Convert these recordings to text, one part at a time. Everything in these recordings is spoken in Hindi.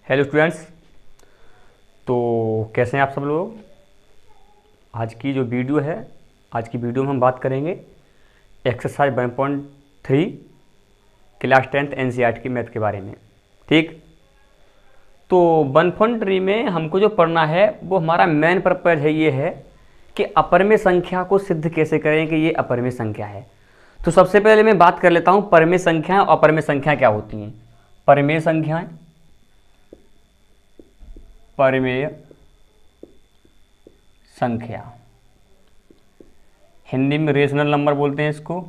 Hello students. तो कैसे हैं आप सब लोग। आज की जो वीडियो है, आज की वीडियो में हम बात करेंगे एक्सरसाइज 1.3 क्लास 10th NCERT की मैथ के बारे में। ठीक, तो 1.3 में हमको जो पढ़ना है वो हमारा मेन पर्पज है, ये है कि अपरिमेय संख्या को सिद्ध कैसे करें कि ये अपरिमेय संख्या है। तो सबसे पहले मैं बात कर लेता हूँ परिमेय संख्याएं और अपरिमेय संख्या क्या होती हैं। परिमेय संख्याएं, परिमेय संख्या हिंदी में रेशनल नंबर बोलते हैं इसको,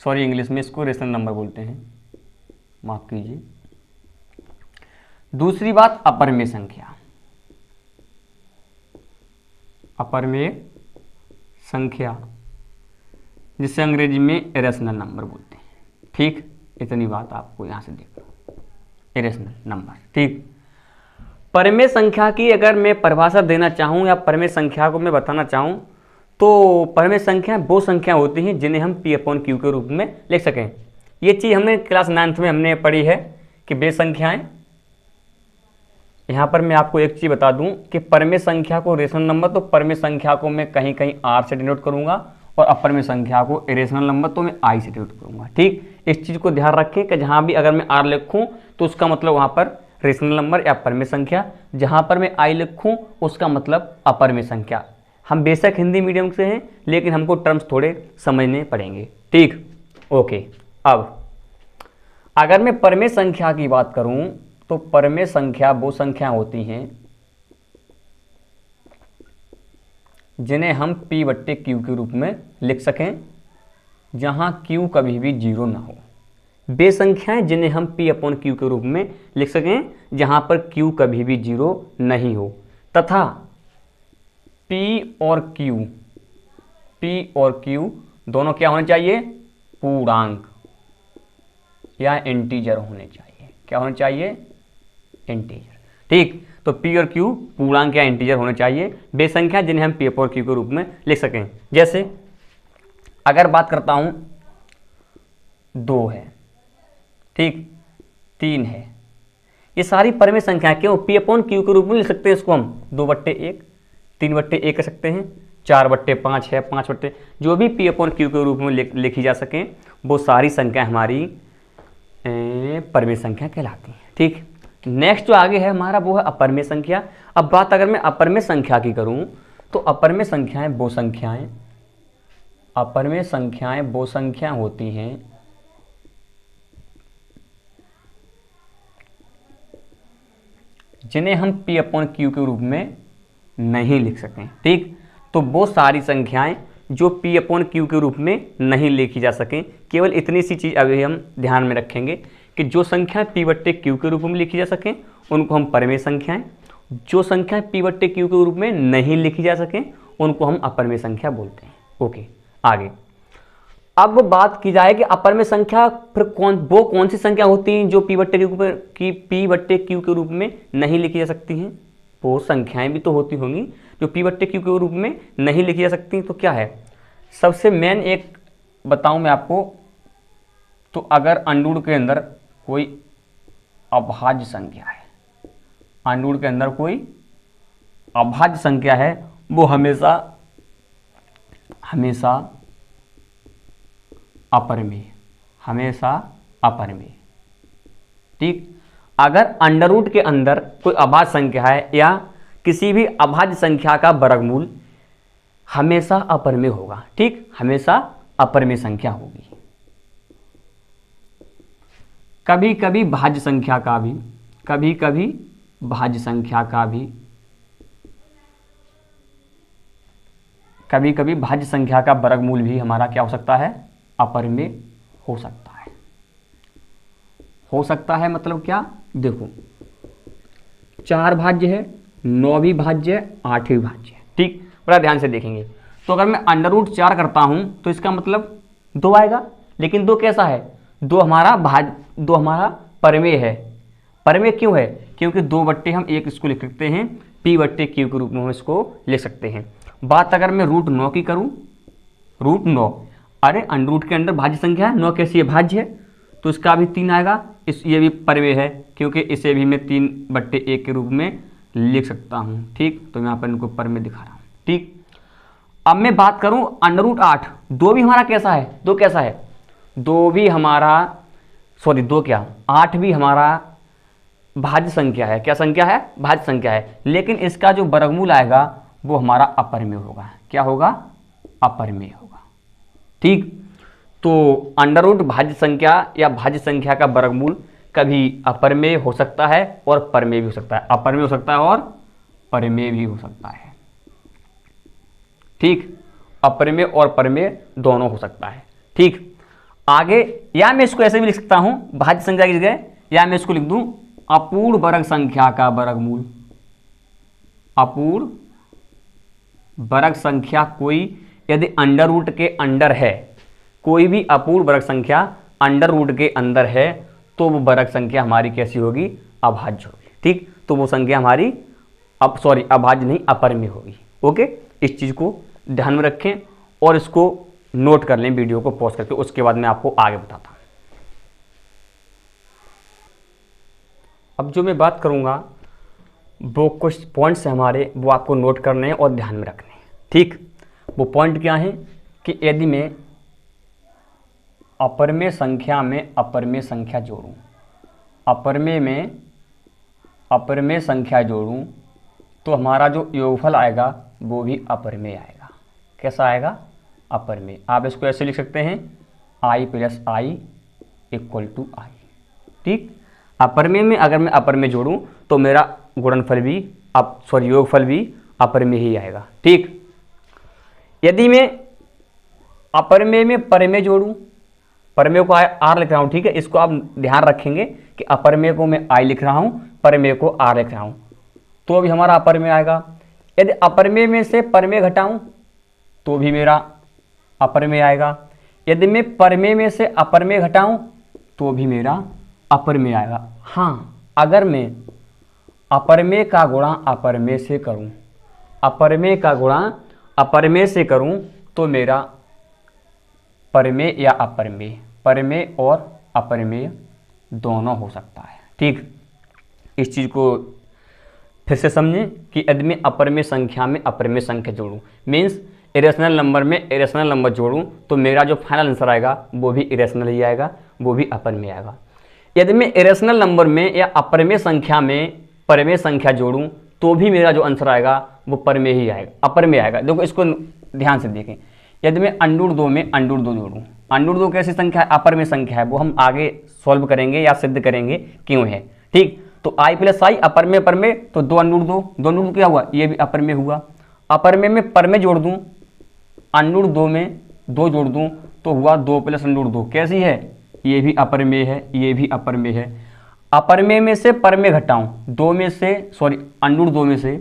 इंग्लिश में इसको रेशनल नंबर बोलते हैं, माफ कीजिए। दूसरी बात अपरिमेय संख्या, अपरिमेय संख्या जिसे अंग्रेजी में इरेशनल नंबर बोलते हैं। ठीक, इतनी बात आपको यहां से देख लो, इरेशनल नंबर। ठीक, परिमेय संख्या की अगर मैं परिभाषा देना चाहूँ या परिमेय संख्या को मैं बताना चाहूँ तो परिमेय संख्या वो संख्या होती हैं जिन्हें हम P/Q के रूप में लिख सकें। ये चीज़ हमने क्लास 9th में हमने पढ़ी है कि वे संख्याएं। यहाँ पर मैं आपको एक चीज़ बता दूँ कि परिमेय संख्या को रेशनल नंबर, तो परिमेय संख्या को मैं कहीं कहीं R से डिनोट करूँगा और अपरिमेय संख्या को इरेशनल नंबर तो मैं I से डिनोट करूँगा। ठीक, इस चीज़ को ध्यान रखें कि जहाँ भी अगर मैं R लिखूँ तो उसका मतलब वहाँ पर रेशनल नंबर या अपरिमेय संख्या, जहाँ पर मैं I लिखूँ उसका मतलब अपरिमेय संख्या। हम बेशक हिंदी मीडियम से हैं लेकिन हमको टर्म्स थोड़े समझने पड़ेंगे। ठीक, ओके। अब अगर मैं परिमेय संख्या की बात करूं तो परिमेय संख्या वो संख्या होती हैं जिन्हें हम P/Q के रूप में लिख सकें जहां Q कभी भी जीरो ना हो। वे संख्याएं जिन्हें हम P/Q के रूप में लिख सकें जहां पर Q कभी भी जीरो नहीं हो, तथा P और Q दोनों क्या होने चाहिए, पूर्णांक या इंटीजर होने चाहिए। क्या होने चाहिए, इंटीजर। ठीक, तो P और Q पूर्णांक या इंटीजर होने चाहिए, वे संख्या जिन्हें हम P/Q के रूप में लिख सकें। जैसे अगर बात करता हूं 2 है, ठीक, 3 है, ये सारी परिमेय संख्या क्यों P/Q के रूप में लिख सकते हैं। इसको हम 2/1, 3/1 कर सकते हैं, 4/5 है, 5/, जो भी P/Q के रूप में लिखी जा सकें वो सारी संख्या हमारी परिमेय संख्या कहलाती है। ठीक, नेक्स्ट जो आगे है हमारा वो है अपरिमेय संख्या। अब बात अगर मैं अपरिमेय संख्या की करूं तो अपरिमेय संख्याएं वो संख्याएं, अपरिमेय संख्याएं वो संख्या होती हैं जिन्हें हम P/Q के रूप में नहीं लिख सकें। ठीक, तो वो सारी संख्याएं जो P/Q के रूप में नहीं लिखी जा सकें, केवल इतनी सी चीज़ अभी हम ध्यान में रखेंगे कि जो संख्या P/Q के रूप में लिखी जा सकें उनको हम परिमेय संख्याएं, जो संख्या P/Q के रूप में नहीं लिखी जा सकें उनको हम अपरिमेय संख्या बोलते हैं। ओके, आगे अब बात की जाए कि अपरिमेय संख्या फिर कौन सी संख्या होती हैं जो P/Q के रूप में नहीं लिखी जा सकती हैं। वो संख्याएं भी तो होती होंगी जो P/Q के रूप में नहीं लिखी जा सकती। तो क्या है, सबसे मेन एक बताऊं मैं आपको, तो अगर अंडूर के अंदर कोई अभाज्य संख्या है, अंडूर के अंदर कोई अभाज्य संख्या है, वो हमेशा अपरिमेय, हमेशा अपरिमेय। ठीक, अगर अंडर रूट के अंदर कोई अभाज्य संख्या है या किसी भी अभाज्य संख्या का वर्गमूल हमेशा अपरिमेय होगा। ठीक, हमेशा अपरिमेय संख्या होगी। कभी कभी भाज्य संख्या का भी, भाज्य संख्या का वर्गमूल भी हमारा क्या हो सकता है, अपरिमेय हो सकता है। हो सकता है मतलब क्या, देखो 4 भाज्य है, 9 भी भाज्य है, 8 भी भाज्य है। ठीक, बड़ा ध्यान से देखेंगे तो अगर मैं √4 करता हूं तो इसका मतलब 2 आएगा, लेकिन 2 कैसा है, 2 हमारा परिमेय है। परिमेय क्यों है, क्योंकि 2/, हम एक इसको लिख सकते हैं P/Q के रूप में हम इसको लिख सकते हैं। बात अगर मैं √9 की करूं, √9, अरे अंडर रूट के अंदर भाज्य संख्या है, 9 कैसी है, भाज्य है, तो इसका भी 3 आएगा, ये भी परमेय है क्योंकि इसे भी मैं 3/1 के रूप में लिख सकता हूँ। ठीक, तो मैं यहाँ पर इनको परमेय दिखा रहा हूँ। ठीक, अब मैं बात करूँ √8, 2 भी हमारा कैसा है, 2 कैसा है, 2 भी हमारा, सॉरी 2 क्या, 8 भी हमारा भाज्य संख्या है। क्या संख्या है, भाज्य संख्या है, लेकिन इसका जो वर्गमूल आएगा वो हमारा अपरिमेय होगा। क्या होगा, अपरिमेय होगा। ठीक, तो अंडर भाज्य संख्या या भाज्य संख्या का वर्गमूल कभी अपरिमेय हो सकता है और परिमेय भी हो सकता है, अपरिमेय हो सकता है और परिमेय भी हो सकता है। ठीक, अपरिमेय और परिमेय दोनों हो सकता है। ठीक, आगे, या मैं इसको ऐसे भी लिख सकता हूं भाज्य संख्या की जगह, या मैं इसको लिख दूं अपूर्ण वर्ग संख्या का वर्गमूल। अपूर्ण वर्ग संख्या कोई यदि अंडर के अंडर है, कोई भी अपूर्ण वर्ग संख्या अंडर के अंदर है, तो वो वर्ग संख्या हमारी कैसी होगी, अभाज्य होगी। ठीक, तो वो संख्या हमारी अभाज्य नहीं, अपरिमेय होगी। ओके, इस चीज को ध्यान में रखें और इसको नोट कर लें वीडियो को पॉज करके, उसके बाद मैं आपको आगे बताता हूं। अब जो मैं बात करूंगा वो कुछ पॉइंट्स हमारे, वो आपको नोट करने हैं और ध्यान में रखने हैं। ठीक, वो पॉइंट क्या है कि यदि मैं अपरिमेय संख्या में अपरिमेय संख्या जोड़ूं, अपरिमेय में अपरिमेय संख्या जोड़ूं, तो हमारा जो योगफल आएगा वो भी अपरिमेय आएगा। कैसा आएगा, अपरिमेय। आप इसको ऐसे लिख सकते हैं i + i = i। ठीक, अपरिमेय में अगर मैं अपरिमेय जोड़ूं तो मेरा गुणनफल भी योगफल भी अपरिमेय ही आएगा। ठीक, यदि मैं अपरिमेय में परिमेय जोड़ूं, परिमेय को r लिख रहा हूं, ठीक है, इसको आप ध्यान रखेंगे कि अपरिमेय को मैं i लिख रहा हूं, परिमेय को r लिख रहा हूं, तो भी हमारा अपरिमेय आएगा। यदि अपरिमेय में से परिमेय घटाऊं तो भी मेरा अपरिमेय आएगा। यदि मैं परिमेय में से अपरिमेय घटाऊं तो भी मेरा अपरिमेय आएगा। हाँ, अगर मैं अपरिमेय का गुणा अपरिमेय से करूं, अपरिमेय का गुणा अपरिमेय से करूं तो मेरा परिमेय या अपरिमेय, परिमेय और अपरिमेय दोनों हो सकता है। ठीक, इस चीज को फिर से समझें कि यदि मैं अपरिमेय संख्या में अपरिमेय संख्या जोड़ूं, मीन्स इरेशनल नंबर में इरेशनल नंबर जोड़ूं, तो मेरा जो फाइनल आंसर आएगा वो भी इरेशनल ही आएगा, वो भी अपरिमेय आएगा। यदि मैं इरेशनल नंबर में या अपरिमेय संख्या में परिमेय संख्या जोड़ूं तो भी मेरा जो आंसर आएगा वो परिमेय ही आएगा, अपरिमेय आएगा। देखो इसको ध्यान से देखें, यदि मैं √2 में √2 जोड़ूं, √2 कैसी संख्या है, अपरिमेय संख्या है, वो हम आगे सॉल्व करेंगे या सिद्ध करेंगे क्यों है। ठीक, तो i + i अपरिमेय परिमेय, तो 2 √2, 2 √2 क्या हुआ, ये भी अपरिमेय हुआ। अपरिमेय में परिमेय जोड़ दूं, √2 में 2 जोड़ दूं तो हुआ 2 + √2, कैसी है, ये भी अपरिमेय है, ये भी अपरिमेय है। अपरिमेय में से परिमेय घटाऊं, √2 में से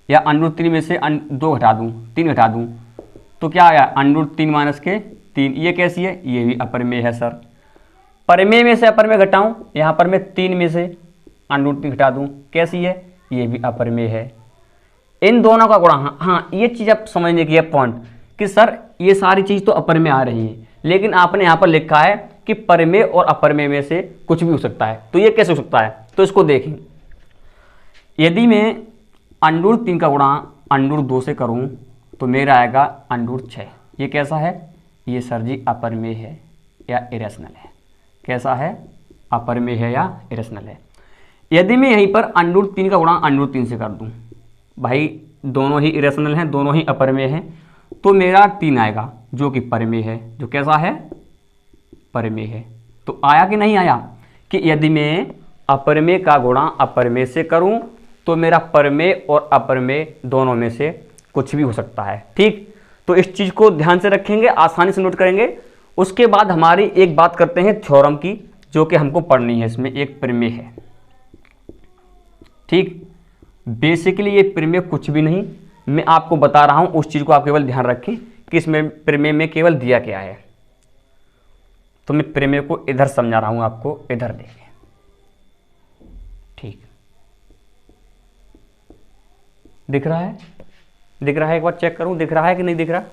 या √3 में से 2 घटा दूं, 3 घटा दूं, तो क्या आया, √3 - 3, ये कैसी है, ये भी अपरिमेय है सर। परिमेय में से अपरिमेय घटाऊं, यहाँ पर मैं 3 में से √3 घटा दूं, कैसी है, ये भी अपरिमेय है। इन दोनों का गुणा, हाँ ये चीज आप समझने की है पॉइंट कि सर ये सारी चीज तो अपरिमेय आ रही है, लेकिन आपने यहाँ पर लिखा है कि परिमेय और अपरिमेय में से कुछ भी हो सकता है, तो ये कैसे हो सकता है, तो इसको देखें। यदि मैं √3 का गुणा √2 से करूं तो मेरा आएगा √6, ये कैसा है, ये सर जी अपरिमेय है या इरेशनल है। कैसा है, अपरिमेय है या इरेशनल है। यदि मैं यहीं पर √3 का गुणा √3 से कर दूं, भाई दोनों ही इरेशनल हैं, दोनों ही अपरिमेय हैं, तो मेरा 3 आएगा जो कि परिमेय है, जो कैसा है, परिमेय है। तो आया कि नहीं आया कि यदि मैं अपरिमेय का गुणा अपरिमेय से करूं तो मेरा परिमेय और अपरिमेय दोनों में से कुछ भी हो सकता है। ठीक, तो इस चीज को ध्यान से रखेंगे, आसानी से नोट करेंगे। उसके बाद हमारी एक बात करते हैं थ्योरम की, जो कि हमको पढ़नी है। इसमें एक प्रमेय है। ठीक, बेसिकली ये प्रमेय कुछ भी नहीं, मैं आपको बता रहा हूं, उस चीज को आप केवल ध्यान रखें कि इसमें प्रमेय में केवल दिया क्या है। तो मैं प्रमेय को इधर समझा रहा हूं आपको, इधर देखें। ठीक, दिख रहा है, दिख रहा है, एक बार चेक करूं दिख रहा है कि नहीं दिख रहा।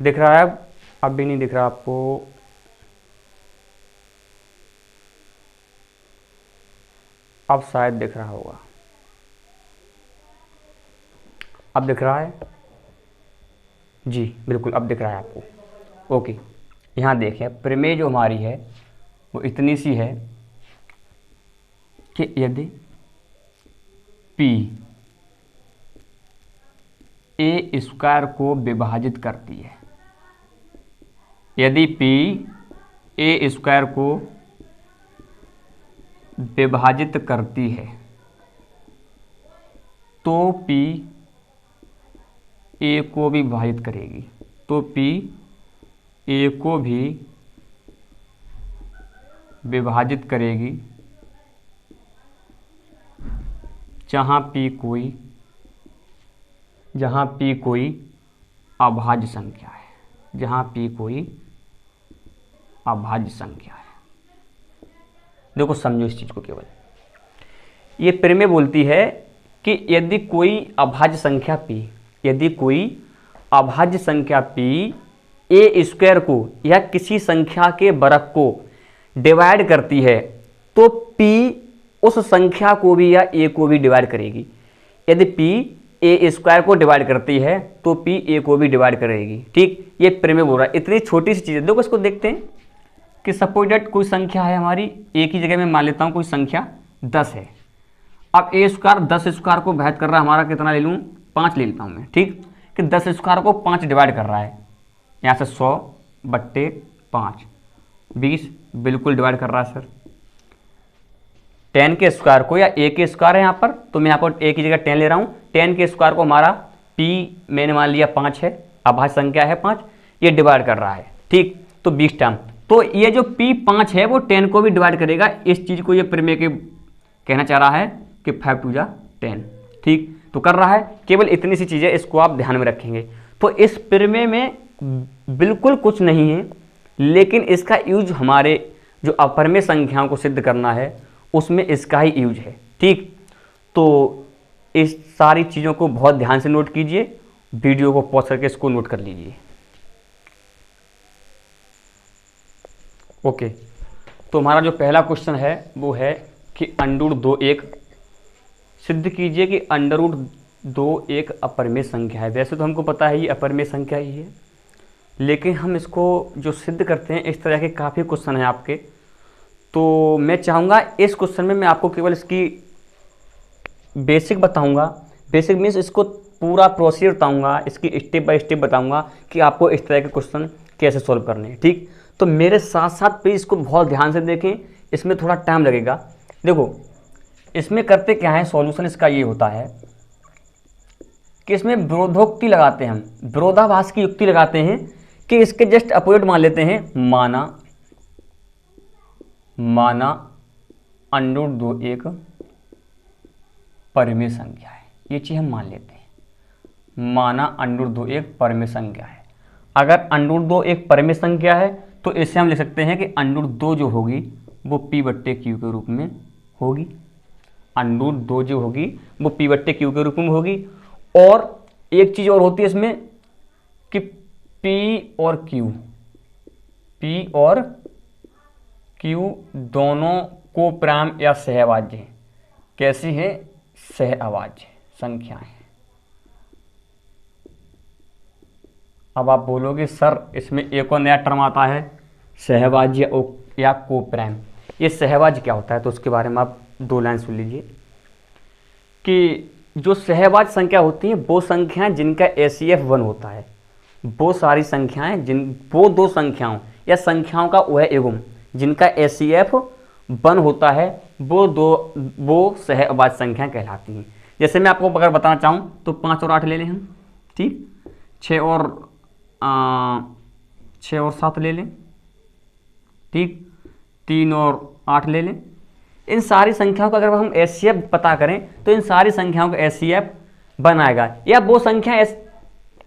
दिख रहा है? अब भी नहीं दिख रहा आपको? अब शायद दिख रहा होगा। अब दिख रहा है जी, बिल्कुल अब दिख रहा है आपको। ओके, यहाँ देखिए प्रमेय जो हमारी है वो इतनी सी है कि यदि P ए स्क्वायर को विभाजित करती है, यदि P ए स्क्वायर को विभाजित करती है तो P ए को भी विभाजित करेगी, तो P ए को भी विभाजित करेगी जहाँ P कोई अभाज्य संख्या है, जहाँ P कोई अभाज्य संख्या है। देखो समझो इस चीज को, केवल ये प्रमेय बोलती है कि यदि कोई अभाज्य संख्या P, यदि कोई अभाज्य संख्या P ए स्क्वायर को या किसी संख्या के वर्ग को डिवाइड करती है तो P उस संख्या को भी या ए को भी डिवाइड करेगी। यदि P ए स्क्वायर को डिवाइड करती है तो P ए को भी डिवाइड करेगी। ठीक, ये प्रमेय बोल रहा है। इतनी छोटी सी चीज़ है। देखो इसको देखते हैं कि सपोज दैट कोई संख्या है हमारी, ए की जगह में मान लेता हूँ कोई संख्या 10 है। अब ए स्क्वायर 10 स्क्वायर को भेद कर रहा है हमारा, कितना ले लूँ, 5 ले लेता हूँ मैं। ठीक, कि 10 स्क्वायर को 5 डिवाइड कर रहा है, यहाँ से 100/5 20 बिल्कुल डिवाइड कर रहा है सर। 10 के स्क्वायर को, या ए के स्क्वायर है यहाँ पर, तो मैं यहाँ पर ए की जगह 10 ले रहा हूँ। 10 के स्क्वायर को हमारा P मैंने मान लिया 5 है, अभाज्य संख्या है 5, ये डिवाइड कर रहा है। ठीक, तो 20 टाइम, तो ये जो P 5 है वो 10 को भी डिवाइड करेगा। इस चीज़ को ये प्रमेय के कहना चाह रहा है कि 5 2 जा 10। ठीक, तो कर रहा है। केवल इतनी सी चीज़ें, इसको आप ध्यान में रखेंगे। तो इस प्रमेय में बिल्कुल कुछ नहीं है, लेकिन इसका यूज हमारे जो अपरिमेय संख्याओं को सिद्ध करना है उसमें इसका ही यूज है। ठीक, तो इस सारी चीज़ों को बहुत ध्यान से नोट कीजिए, वीडियो को पॉज करके इसको नोट कर लीजिए। ओके, तो हमारा जो पहला क्वेश्चन है वो है कि √2 एक सिद्ध कीजिए कि √2 एक अपरिमेय संख्या है। वैसे तो हमको पता है ये अपरिमेय संख्या ही है, लेकिन हम इसको जो सिद्ध करते हैं इस तरह के काफ़ी क्वेश्चन हैं आपके। तो मैं चाहूँगा इस क्वेश्चन में मैं आपको केवल इसकी बेसिक बताऊँगा। बेसिक मीन्स इसको पूरा प्रोसीजर बताऊँगा, इसकी स्टेप बाय स्टेप बताऊँगा कि आपको इस तरह के क्वेश्चन कैसे सॉल्व करने हैं। ठीक, तो मेरे साथ साथ प्लीज़ इसको बहुत ध्यान से देखें, इसमें थोड़ा टाइम लगेगा। देखो इसमें करते क्या है, सॉल्यूशन इसका ये होता है कि इसमें विरोधोक्ति लगाते हैं हम, विरोधाभास की युक्ति लगाते हैं कि इसके जस्ट अपोजिट मान लेते हैं। माना √2 एक परिमेय संख्या है, ये चीज़ हम मान लेते हैं। माना √2 एक परिमेय संख्या है। अगर √2 एक परिमेय संख्या है तो इसे हम लिख सकते हैं कि √2 जो होगी वो P/Q के रूप में होगी। √2 जो होगी वो P/Q के रूप में होगी। और एक चीज़ और होती है इसमें कि P और Q दोनों को प्राइम या सहअभाज्य हैं। कैसी है? सहअभाज्य संख्याएं। अब आप बोलोगे सर इसमें एक और नया टर्म आता है सहअभाज्य या को प्राइम। ये सहअभाज्य क्या होता है? तो उसके बारे में आप 2 लाइन सुन लीजिए कि जो सहअभाज्य संख्या होती है वो संख्याएं जिनका ACF 1 होता है, वो सारी संख्याएं वो 2 संख्याओं या संख्याओं का वह एवं जिनका ACF 1 होता है वो सहअभाज्य संख्याएं कहलाती हैं। जैसे मैं आपको अगर बताना चाहूँ तो 5 और 8 ले लें हम। ठीक, 6 और 7 ले लें। ठीक, 3 और 8 ले लें। इन सारी संख्याओं का अगर हम ACF पता करें तो इन सारी संख्याओं का ACF 1 आएगा। या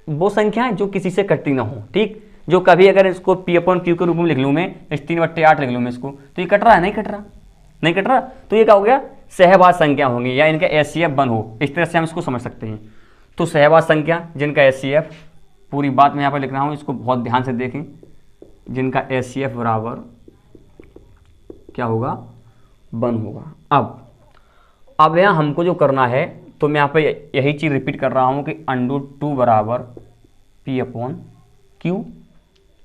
वो संख्याएं जो किसी से कटती ना हो। ठीक, जो कभी अगर इसको P/Q के रूप में लिख लूँ मैं, 3/8 लिख लूँ मैं इसको, तो ये कट रहा है? नहीं कट रहा। तो ये क्या हो गया? सहअभाज्य संख्या होंगी या इनका ACF 1 हो। इस तरह से हम इसको समझ सकते हैं। तो सहअभाज्य संख्या जिनका ACF पूरी बात मैं यहाँ पर लिख रहा हूँ, इसको बहुत ध्यान से देखें, जिनका HCF बराबर क्या होगा, 1 होगा। अब यहाँ हमको जो करना है, तो मैं यहाँ पे यही चीज़ रिपीट कर रहा हूँ कि √2 बराबर P/Q।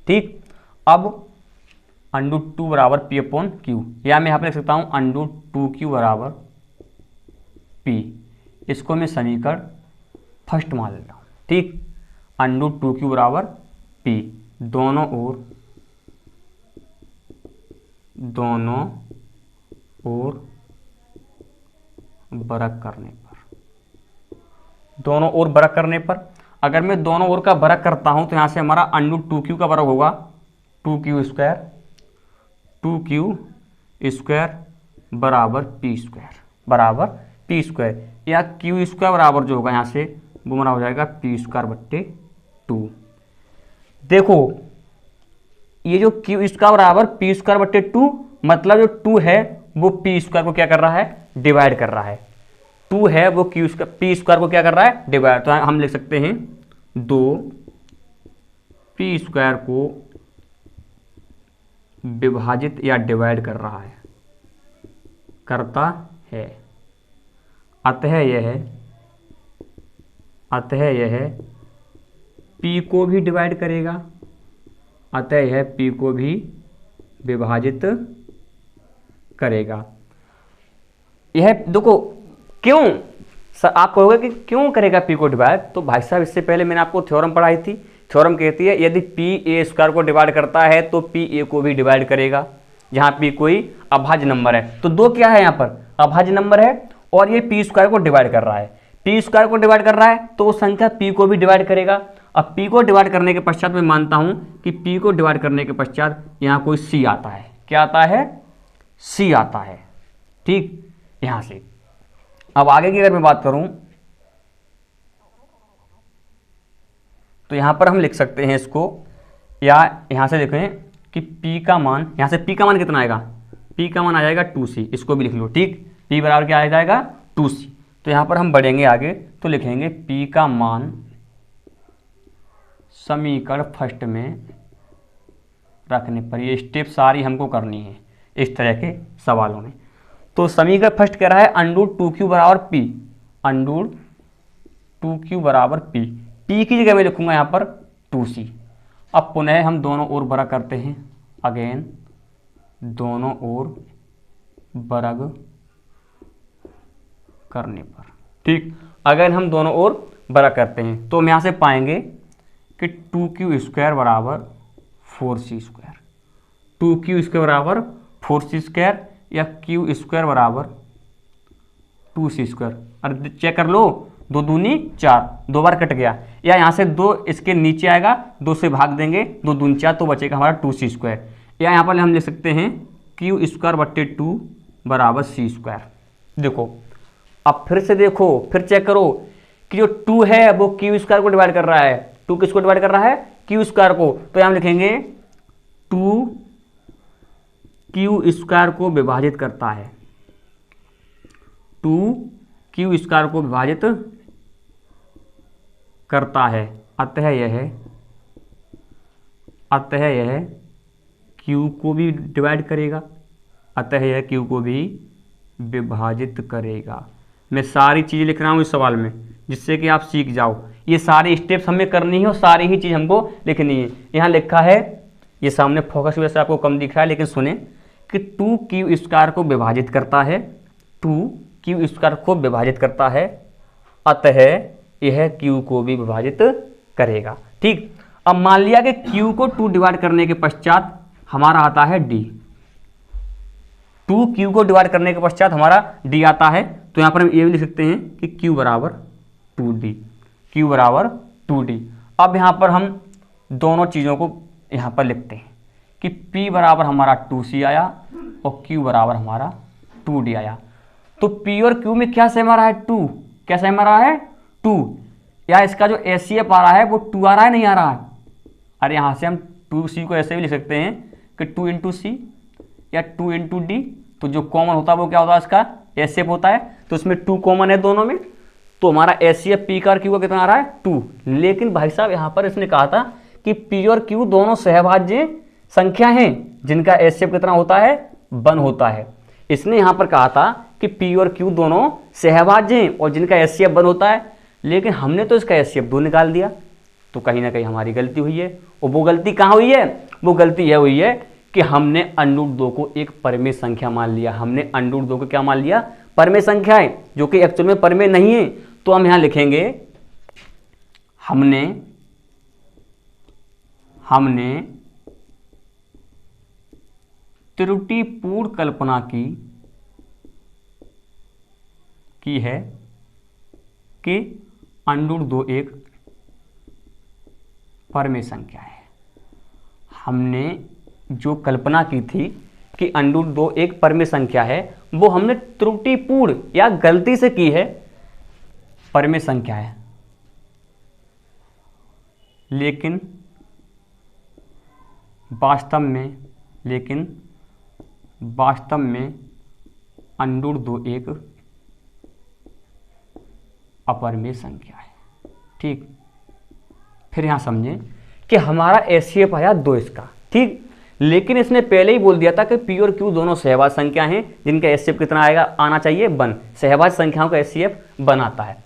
ठीक, अब √2 बराबर P/Q, या मैं यहाँ पे लिख सकता हूँ √2Q बराबर P। इसको मैं समीकरण फर्स्ट मान ले रहा हूँ। ठीक, √2Q बराबर P, दोनों ओर बरक करने पर, अगर मैं दोनों ओर का बरक करता हूं तो यहां से हमारा √2Q का बरक होगा 2Q स्क्वायर बराबर P स्क्वायर, या Q स्क्वायर बराबर जो होगा यहां से वो हमारा हो जाएगा P²/2। देखो ये जो Q स्क्वायर बराबर P²/2, मतलब जो 2 है वो P स्क्वायर को क्या कर रहा है, डिवाइड कर रहा है। 2 है वो P स्क्वायर को क्या कर रहा है, डिवाइड। तो हम लिख सकते हैं 2P स्क्वायर को विभाजित या डिवाइड करता है। अतः यह P को भी डिवाइड करेगा, अतः यह P को भी विभाजित करेगा। यह देखो क्यों, आप कहोगे कि क्यों करेगा P को डिवाइड, तो भाई साहब इससे पहले मैंने आपको थ्योरम पढ़ाई थी। थ्योरम कहती है यदि P A स्क्वायर को डिवाइड करता है तो P A को भी डिवाइड करेगा, जहां P कोई अभाज्य नंबर है। तो 2 क्या है, यहाँ पर अभाज्य नंबर है और ये P स्क्वायर को डिवाइड कर रहा है। P स्क्वायर को डिवाइड कर रहा है तो वो संख्या P को भी डिवाइड करेगा। अब P को डिवाइड करने के पश्चात मैं मानता हूं कि P को डिवाइड करने के पश्चात यहाँ कोई C आता है। क्या आता है, C आता है। ठीक, यहां से अब आगे की अगर मैं बात करूं तो यहां पर हम लिख सकते हैं इसको, या यहां से देखें कि P का मान, यहां से P का मान कितना आएगा, P का मान आ जाएगा 2C। इसको भी लिख लो। ठीक, P बराबर क्या आ जाएगा, 2C। तो यहां पर हम बढ़ेंगे आगे तो लिखेंगे P का मान समीकरण फर्स्ट में रखने पर। ये स्टेप सारी हमको करनी है इस तरह के सवालों में। तो समीकरण फर्स्ट कह रहा है √2Q बराबर P, √2Q बराबर P। P की जगह मैं लिखूंगा यहाँ पर 2C। अब पुनः हम दोनों ओर बरग करते हैं, अगेन दोनों ओर बरग करने पर। ठीक, अगर हम दोनों ओर बरग करते हैं तो हम यहाँ से पाएंगे कि 2Q स्क्वायर बराबर 4C स्क्वायर, 2Q स्क्वायर बराबर 4C स्क्वायर, या Q स्क्वायर बराबर 2C स्क्वायर। अरे चेक कर लो, 2 दूनी 4, 2 बार कट गया, या यहाँ से 2 इसके नीचे आएगा, 2 से भाग देंगे, 2 दूनी 4 तो बचेगा हमारा 2C स्क्वायर। या यहाँ पर हम लिख सकते हैं Q स्क्वायर/2 बराबर C स्क्वायर। देखो अब फिर से देखो, फिर चेक करो कि जो 2 है वो Q स्क्वायर को डिवाइड कर रहा है। 2 किसको डिवाइड कर रहा है, Q स्क्वायर को। तो यहाँ लिखेंगे 2Q स्क्वायर को विभाजित करता है, 2Q स्क्वायर को विभाजित करता है। अतः यह Q को भी डिवाइड करेगा, अतः यह Q को भी विभाजित करेगा। मैं सारी चीज़ें लिख रहा हूँ इस सवाल में जिससे कि आप सीख जाओ। ये सारी स्टेप्स हमें करनी है और सारी ही चीज़ हमको लिखनी है। यहाँ लिखा है, ये सामने फोकस की वजह से आपको कम दिख रहा है, लेकिन सुने कि 2Q स्क्वायर को विभाजित करता है, 2Q स्क्वायर को विभाजित करता है, अतः यह Q को भी विभाजित करेगा। ठीक, अब मान लिया कि Q को 2 डिवाइड करने के पश्चात हमारा आता है D, 2Q को डिवाइड करने के पश्चात हमारा D आता है। तो यहाँ पर हम ये भी लिख सकते हैं कि Q बराबर 2D, Q बराबर 2D। अब यहाँ पर हम दोनों चीज़ों को यहाँ पर लिखते हैं कि P बराबर हमारा 2C आया और Q बराबर हमारा 2D आया। तो P और Q में क्या सेम आ रहा है, 2। क्या सेम आ रहा है, 2। या इसका जो HCF आ रहा है वो 2 आ रहा है, नहीं आ रहा है। अरे यहाँ से हम 2C को ऐसे भी लिख सकते हैं कि 2 इंटू C या 2 इंटू D। तो जो कॉमन होता है वो क्या होता है, इसका HCF होता है। तो इसमें 2 कॉमन है दोनों में, तो हमारा HCF P का और Q का कितना आ रहा है 2। लेकिन भाई साहब यहाँ पर इसने कहा था कि P और Q दोनों सहभाज्य संख्या हैं जिनका HCF कितना होता है 1 होता है। इसने यहाँ पर कहा था कि P और Q दोनों सहभाज्य हैं और जिनका HCF 1 होता है, लेकिन हमने तो इसका HCF 2 निकाल दिया। तो कहीं ना कहीं हमारी गलती हुई है। और वो गलती कहाँ हुई है? वो गलती यह हुई है कि हमने √2 को एक परमेय संख्या मान लिया। हमने √2 को क्या मान लिया? परमेय संख्या है, जो कि एक्चुअल में परमेय नहीं है। तो हम यहां लिखेंगे हमने त्रुटिपूर्ण कल्पना की है कि √2 एक परमेय संख्या है। हमने जो कल्पना की थी कि √2 एक परमेय संख्या है, वो हमने त्रुटिपूर्ण या गलती से की है, परमेय संख्या है। लेकिन वास्तव में √2 एक अपरमेय संख्या है। ठीक, फिर यहां समझें कि हमारा HCF आया 2 इसका, ठीक। लेकिन इसने पहले ही बोल दिया था कि P और Q दोनों सहभाज संख्या हैं जिनका HCF कितना आना चाहिए 1। सहभाज संख्याओं का HCF 1 आता है।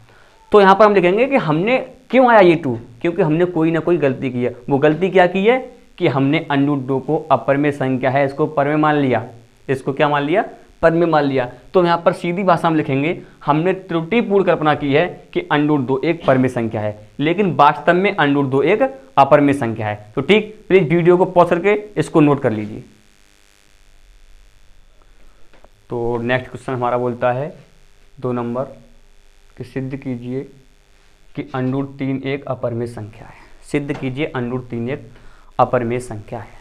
तो यहाँ पर हम लिखेंगे कि हमने क्यों आया ये 2, क्योंकि हमने कोई ना कोई गलती की है। वो गलती क्या की है कि हमने √2 को अपरमेय संख्या है, इसको परमेय मान लिया। इसको क्या मान लिया? परमेय मान लिया। तो यहाँ पर सीधी भाषा में लिखेंगे हमने त्रुटिपूर्ण कल्पना की है कि √2 एक परमेय संख्या है, लेकिन वास्तव में √2 एक अपरमेय संख्या है। तो ठीक, प्लीज वीडियो को पॉज करके इसको नोट कर लीजिए। तो नेक्स्ट क्वेश्चन हमारा बोलता है 2 नंबर कि सिद्ध कीजिए कि √3 एक अपरमेय संख्या है। सिद्ध कीजिए √3 एक अपरमेय संख्या है।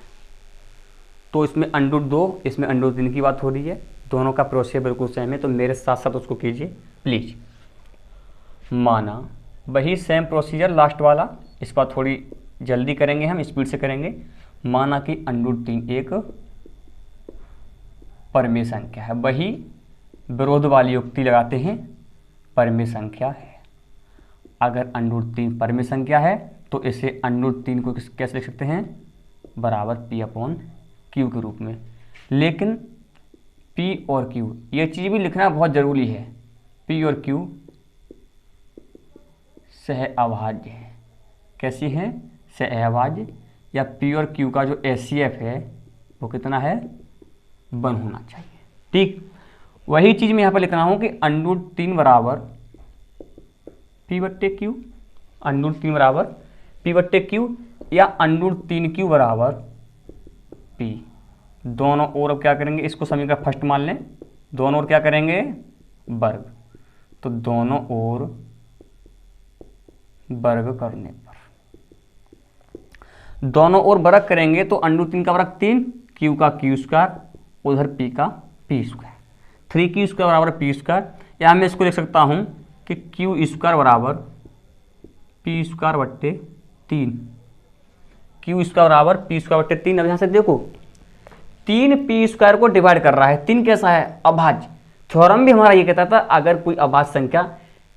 तो इसमें √2, इसमें √3 की बात हो रही है। दोनों का प्रोसेस बिल्कुल सेम है, तो मेरे साथ साथ उसको कीजिए प्लीज। माना वही सेम प्रोसीजर लास्ट वाला, इस बार थोड़ी जल्दी करेंगे, हम स्पीड से करेंगे। माना कि √3 एक परमेय संख्या है, वही विरोध वाली युक्ति लगाते हैं, परमेय संख्या है। अगर √3 परमेय संख्या है तो इसे √3 को कैसे लिख सकते हैं? बराबर P/Q के रूप में। लेकिन P और Q ये चीज़ भी लिखना बहुत ज़रूरी है। P और Q सहअभाज्य है। कैसी है? सहअभाज्य। या P और Q का जो HCF है वो कितना है? 1 होना चाहिए। ठीक, वही चीज़ मैं यहाँ पर लिख रहा हूँ कि √3 बराबर P/Q, √3 बराबर P/Q या √3Q बराबर P। दोनों ओर अब क्या करेंगे? इसको समीकरण फर्स्ट मान लें। दोनों ओर क्या करेंगे? वर्ग। तो दोनों ओर वर्ग करने पर, दोनों ओर वर्ग करेंगे तो √3 का वर्ग 3, Q का Q², उधर P का P²। 3Q² बराबर P²। या मैं इसको लिख सकता हूं कि Q² बराबर P²/3। Q² बराबर P²/3। अब यहां से देखो 3 P² को डिवाइड कर रहा है। 3 कैसा है? अभाज्य। थ्योरम भी हमारा ये कहता था अगर कोई अभाज्य संख्या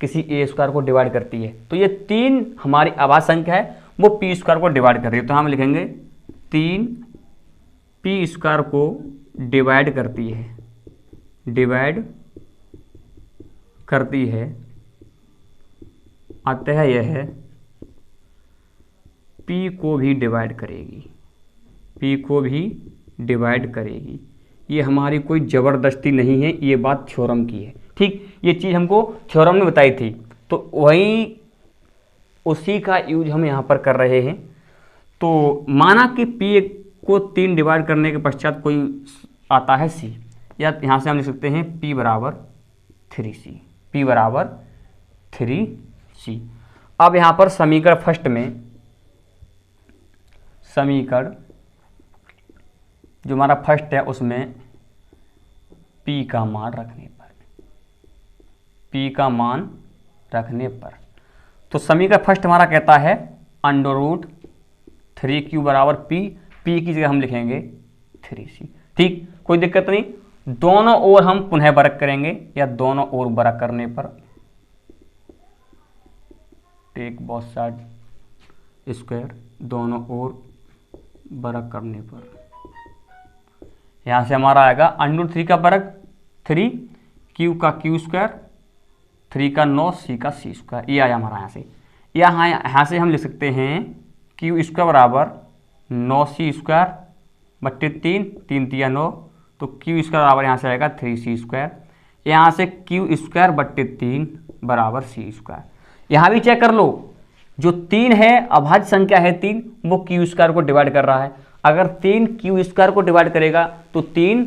किसी A² को डिवाइड करती है तो ये 3 हमारी अभाज्य संख्या है, वो P² को डिवाइड कर रही है। तो हम लिखेंगे 3 P² को डिवाइड करती है, अतः यह P को भी डिवाइड करेगी। ये हमारी कोई ज़बरदस्ती नहीं है, ये बात थ्योरम की है। ठीक, ये चीज़ हमको थ्योरम ने बताई थी, तो वही उसी का यूज हम यहाँ पर कर रहे हैं। तो माना कि P को 3 डिवाइड करने के पश्चात कोई आता है C, या यहाँ से हम लिख सकते हैं P बराबर 3C। P बराबर 3C। अब यहाँ पर समीकरण फर्स्ट में, समीकरण जो हमारा फर्स्ट है उसमें P का मान रखने पर, तो समीकरण फर्स्ट हमारा कहता है √3Q बराबर P की जगह हम लिखेंगे 3C। ठीक, कोई दिक्कत नहीं। दोनों ओर हम पुनः वर्ग करेंगे, या दोनों ओर वर्ग करने पर टेक बोथ साइड स्क्वायर, दोनों ओर वर्ग करने पर यहाँ से हमारा आएगा √3 का वर्ग 3, क्यू का क्यू स्क्वायर, 3 का 9, सी का सी स्क्वायर, ये आया हमारा यहाँ से। यहाँ से हम लिख सकते हैं क्यू स्क्वायर बराबर 9c स्क्वायर बट्टे 3, 3 तिया 9, तो क्यू स्क्वायर बराबर यहाँ से आएगा 3c स्क्वायर। यहाँ से क्यू स्क्वायर बट्टे 3 बराबर सी स्क्वायर। यहाँ भी चेक कर लो, जो 3 है अभाज्य संख्या है 3, वो क्यू स्क्वायर को डिवाइड कर रहा है। अगर 3 क्यू स्क्वायर को डिवाइड करेगा तो 3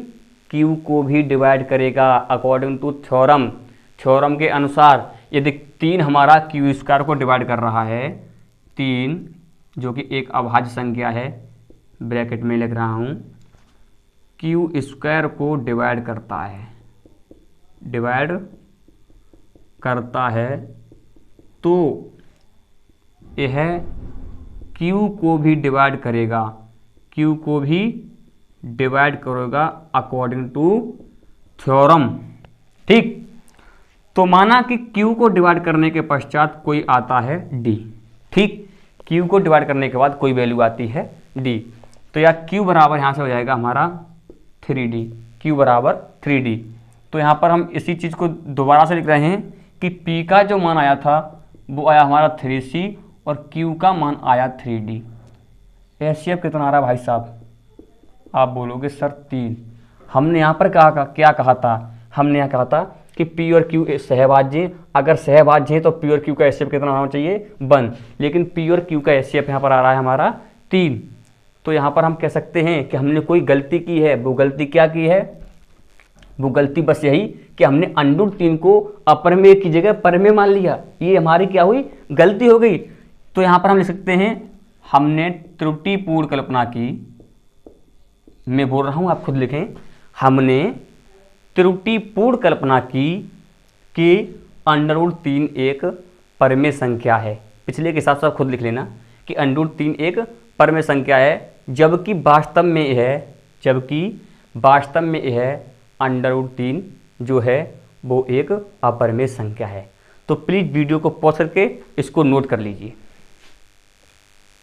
क्यू को भी डिवाइड करेगा अकॉर्डिंग टू थ्योरम के अनुसार। यदि 3 हमारा क्यू स्क्वायर को डिवाइड कर रहा है, 3 जो कि एक अभाज्य संख्या है, ब्रैकेट में लिख रहा हूँ, क्यू स्क्वायर को डिवाइड करता है तो यह क्यू को भी डिवाइड करेगा अकॉर्डिंग टू थ्योरम। ठीक, तो माना कि क्यू को डिवाइड करने के पश्चात कोई आता है डी। ठीक, क्यू को डिवाइड करने के बाद कोई वैल्यू आती है डी, तो या क्यू बराबर यहाँ से हो जाएगा हमारा 3D, क्यू बराबर 3D। तो यहाँ पर हम इसी चीज़ को दोबारा से लिख रहे हैं कि P का जो मान आया था वो आया हमारा 3C और Q का मान आया 3D। HCF कितना आ रहा है भाई साहब? आप बोलोगे सर 3। हमने यहाँ पर क्या कहा था? हमने यहाँ कहा था कि P और Q सहभाज्य, अगर सहभाज्य है तो P और Q का HCF कितना होना चाहिए? 1, लेकिन P और Q का HCF यहाँ पर आ रहा है हमारा 3। तो यहाँ पर हम कह सकते हैं कि हमने कोई गलती की है। वो गलती क्या की है? वो गलती बस यही कि हमने √3 को अपरमेय की जगह परमेय मान लिया। ये हमारी क्या हुई? गलती हो गई। तो यहाँ पर हम लिख सकते हैं हमने त्रुटिपूर्ण कल्पना की, मैं बोल रहा हूँ आप खुद लिखें, हमने त्रुटिपूर्ण कल्पना की कि √3 एक परमेय संख्या है। पिछले के हिसाब से आप खुद लिख लेना कि √3 एक परमेय संख्या है, जबकि वास्तव में यह √3 जो है वो एक अपरमेय संख्या है। तो प्लीज़ वीडियो को पॉज करके इसको नोट कर लीजिए।